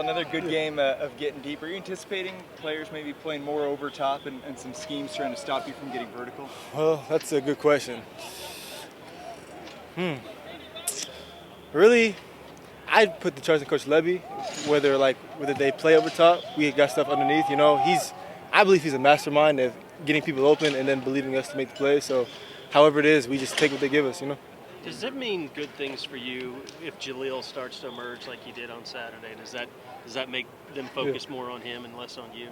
Another good game of getting deep. Are you anticipating players maybe playing more over top and some schemes trying to stop you from getting vertical? Well, that's a good question. Really, I'd put the trust in Coach Levy, whether they play over top, we got stuff underneath. I believe he's a mastermind of getting people open and then believing us to make the play. So, however it is, we just take what they give us. Does it mean good things for you if Jaleel starts to emerge like he did on Saturday? Does that make them focus more on him and less on you?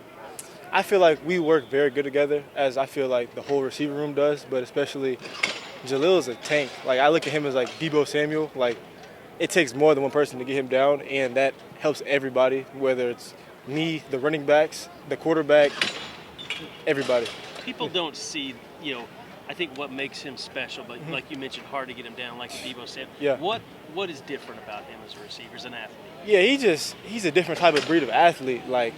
I feel like we work very good together, as I feel like the whole receiver room does, but especially Jaleel is a tank. Like, I look at him as like Debo Samuel. Like, it takes more than one person to get him down, and that helps everybody, whether it's me, the running backs, the quarterback, everybody. People don't see, I think what makes him special, but like you mentioned, hard to get him down like a Debo Samuel. Yeah. What is different about him as a receiver, as an athlete? Yeah, he's a different type of breed of athlete. Like,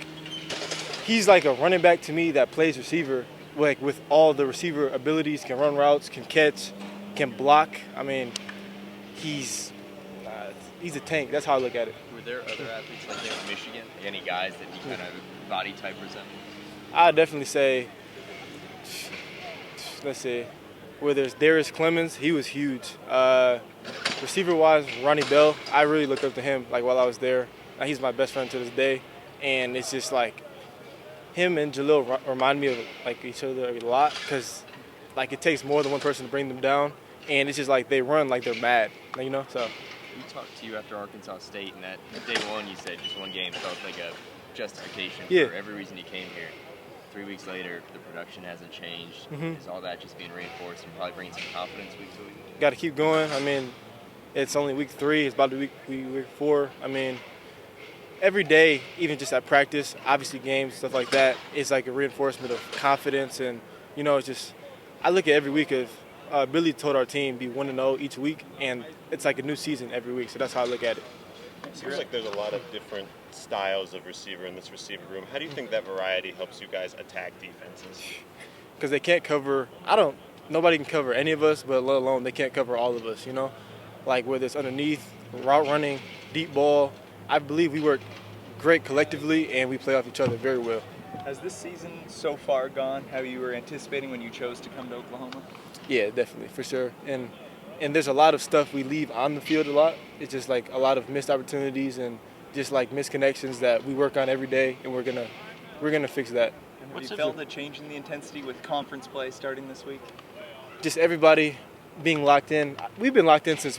he's like a running back to me that plays receiver, like with all the receiver abilities, can run routes, can catch, can block. I mean, he's a tank. That's how I look at it. Were there other athletes like that in Michigan? Like any guys that you kind of body type resemble? I'd definitely say, let's see, where there's Darius Clemens, he was huge. Receiver-wise, Ronnie Bell, I really looked up to him like while I was there. He's my best friend to this day, and it's just like him and Jaleel remind me of like each other a lot because like it takes more than one person to bring them down, and it's just like they run like they're mad, So. We talked to you after Arkansas State, and that day one you said just one game felt like a justification for every reason you came here. 3 weeks later, the production hasn't changed. Is all that just being reinforced and probably bringing some confidence week to week? Got to keep going. I mean, it's only week 3. It's about to be week 4. I mean, every day, even just at practice, obviously games, stuff like that, it's like a reinforcement of confidence. And, it's just I look at every week of Billy told our team be 1-0 each week, and it's like a new season every week. So that's how I look at it. It seems like there's a lot of different styles of receiver in this receiver room. How do you think that variety helps you guys attack defenses? Because they can't cover nobody can cover any of us, but let alone they can't cover all of us, Like whether it's underneath, route running, deep ball, I believe we work great collectively and we play off each other very well. Has this season so far gone how you were anticipating when you chose to come to Oklahoma? Yeah, definitely, for sure. And there's a lot of stuff we leave on the field a lot. It's just like a lot of missed opportunities and just like misconnections that we work on every day, and we're gonna fix that. And have you felt a change in the intensity with conference play starting this week? Just everybody being locked in. We've been locked in since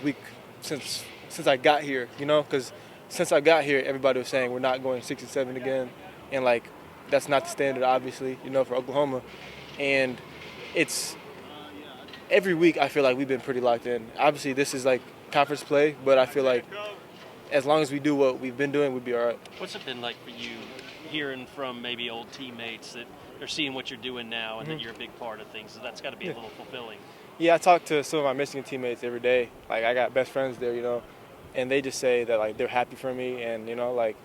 I got here, because since I got here, everybody was saying we're not going 6-7 again, and like that's not the standard, obviously, for Oklahoma, and it's. Every week, I feel like we've been pretty locked in. Obviously, this is like conference play, but I feel like as long as we do what we've been doing, we'd be all right. What's it been like for you hearing from maybe old teammates that they're seeing what you're doing now and that you're a big part of things? So that's got to be a little fulfilling. Yeah, I talk to some of my Michigan teammates every day. Like, I got best friends there, and they just say that, like, they're happy for me and, like,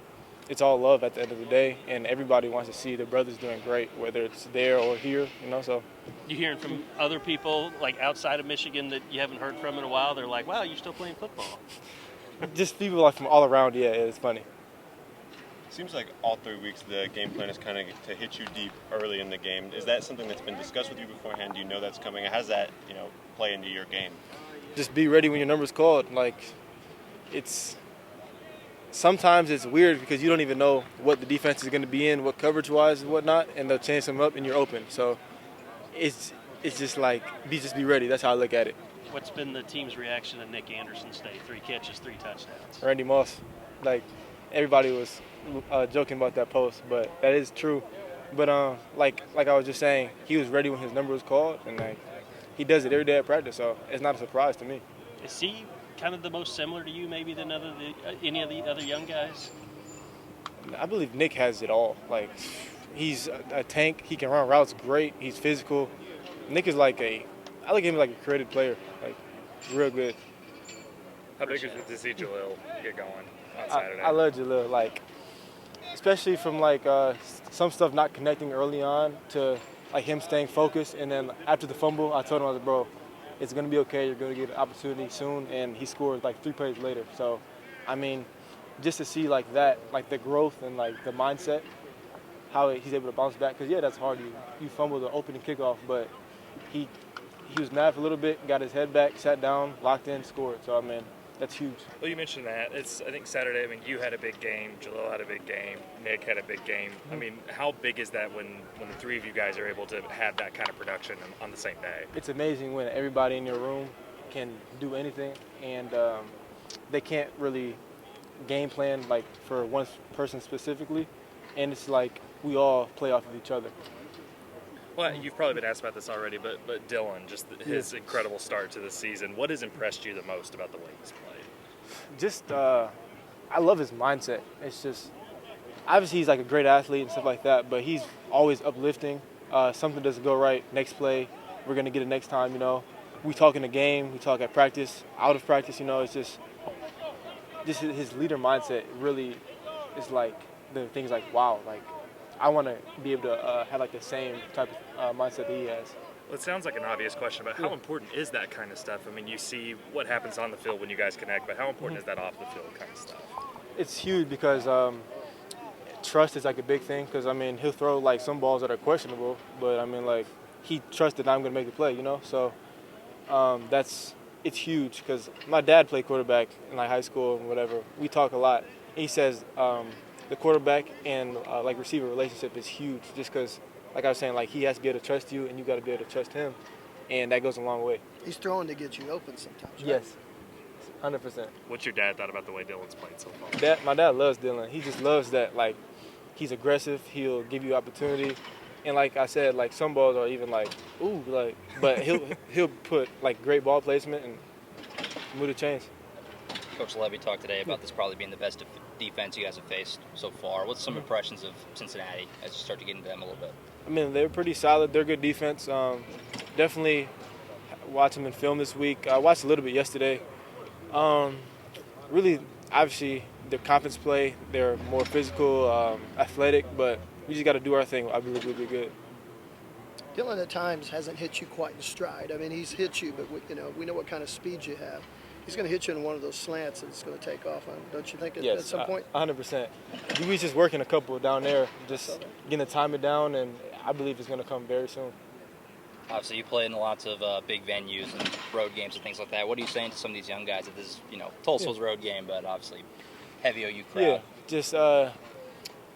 it's all love at the end of the day, and everybody wants to see their brothers doing great, whether it's there or here, so. You hearing from other people, like outside of Michigan, that you haven't heard from in a while? They're like, wow, you're still playing football. Just people like from all around, yeah, it's funny. Seems like all 3 weeks the game plan is kind of to hit you deep early in the game. Is that something that's been discussed with you beforehand? Do you know that's coming? How does that, play into your game? Just be ready when your number's called. Like, sometimes it's weird because you don't even know what the defense is going to be in, what coverage-wise and whatnot, and they'll change them up and you're open. So it's just like, be ready. That's how I look at it. What's been the team's reaction to Nick Anderson's day? 3 catches, 3 touchdowns. Randy Moss, like, everybody was joking about that post, but that is true. But like I was just saying, he was ready when his number was called, and like he does it every day at practice, so it's not a surprise to me. Is he kind of the most similar to you maybe than any of the other young guys? I believe Nick has it all. Like, he's a tank. He can run routes great. He's physical. Nick is like I look at him like a creative player, like real good. How big is it to see Jaleel get going on Saturday? I love Jaleel, like, especially from like some stuff not connecting early on to like him staying focused, and then after the fumble, I told him, I was like, bro, it's gonna be okay. You're gonna get an opportunity soon, and he scored like 3 plays later. So, I mean, just to see like that, like the growth and like the mindset, how he's able to bounce back. Because yeah, that's hard. You fumble the opening kickoff, but he was mad for a little bit, got his head back, sat down, locked in, scored. So I mean, that's huge. Well, you mentioned that. I think Saturday, I mean, you had a big game, Jalil had a big game, Nick had a big game. Mm-hmm. I mean, how big is that when the three of you guys are able to have that kind of production on the same day? It's amazing when everybody in your room can do anything, and they can't really game plan like for one person specifically, and it's like we all play off of each other. Well, you've probably been asked about this already, but Dylan, just his incredible start to the season, what has impressed you the most about the way he's played? Just, I love his mindset. It's just, obviously he's like a great athlete and stuff like that, but he's always uplifting. Something doesn't go right, next play, we're going to get it next time, you know. We talk in the game, we talk at practice, out of practice, you know. It's just his leader mindset really is like the things like, wow, like I want to be able to have like the same type of mindset that he has. Well, it sounds like an obvious question, but how important is that kind of stuff? I mean, you see what happens on the field when you guys connect, but how important is that off the field kind of stuff? It's huge because trust is like a big thing. Because I mean, he'll throw like some balls that are questionable, but I mean, like he trusts that I'm going to make the play, you know. So it's huge. Because my dad played quarterback in like high school and whatever. We talk a lot. He says the quarterback and like receiver relationship is huge. Just because, like I was saying, like he has to be able to trust you, and you got to be able to trust him, and that goes a long way. He's throwing to get you open sometimes, right? Yes, 100%. What's your dad thought about the way Dylan's played so far? My dad loves Dylan. He just loves that, like, he's aggressive. He'll give you opportunity. And like I said, like some balls are even like, ooh, like, but he'll put like great ball placement and move the chains. Coach Levy talked today about this probably being the best defense you guys have faced so far. What's some impressions of Cincinnati as you start to get into them a little bit? I mean, they're pretty solid. They're good defense. Definitely watch them in film this week. I watched a little bit yesterday. Really, obviously, their conference play, they're more physical, athletic, but we just got to do our thing. I believe we'll be good. Dylan at times hasn't hit you quite in stride. I mean, he's hit you, but we know what kind of speed you have. He's going to hit you in one of those slants and it's going to take off on, don't you think, at some point? 100%. We was just working a couple down there, just getting the timing down, and I believe it's going to come very soon. Obviously, you played in lots of big venues and road games and things like that. What are you saying to some of these young guys that this is, Tulsa was a road game, but obviously heavy OU crowd? Yeah, just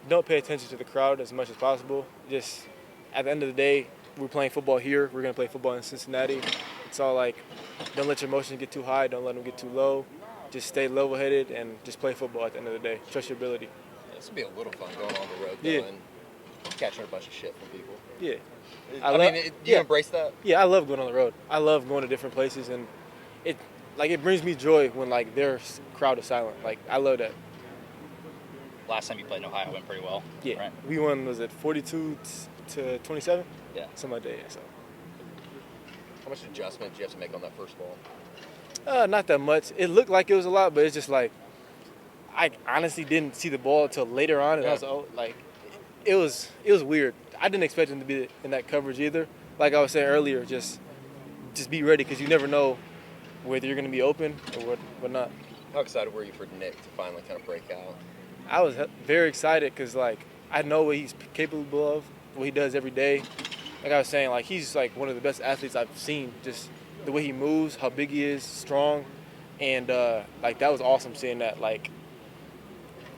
don't pay attention to the crowd as much as possible. Just at the end of the day, we're playing football here. We're going to play football in Cincinnati. It's all like, don't let your emotions get too high. Don't let them get too low. Just stay level-headed and just play football at the end of the day. Trust your ability. This would be a little fun going on the road, though, and catching a bunch of shit from people. Yeah. Do you embrace that? Yeah, I love going on the road. I love going to different places, and it brings me joy when like their crowd is silent. Like I love that. Last time you played in Ohio went pretty well. Yeah, right? We won. Was it 42 to 27? Yeah, something like that. Yeah. So. How much adjustment did you have to make on that first ball? Not that much. It looked like it was a lot, but it's just like I honestly didn't see the ball until later on, and I was like, it was weird. I didn't expect him to be in that coverage either. Like I was saying earlier, just be ready because you never know whether you're going to be open or what not. How excited were you for Nick to finally kind of break out? I was very excited because like I know what he's capable of, what he does every day. Like I was saying, like he's like one of the best athletes I've seen. Just the way he moves, how big he is, strong, and like that was awesome seeing that. Like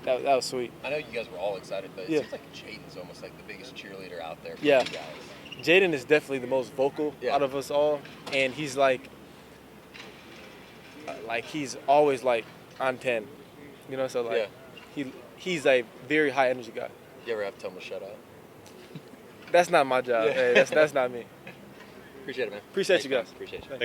that was sweet. I know you guys were all excited, but it seems like Jaden's almost like the biggest cheerleader out there for you guys. Jaden is definitely the most vocal out of us all, and he's like he's always like on 10, So like he's a very high energy guy. You ever have to tell him to shut up? That's not my job. Hey, that's not me. Appreciate it, man. Appreciate you guys. Appreciate you.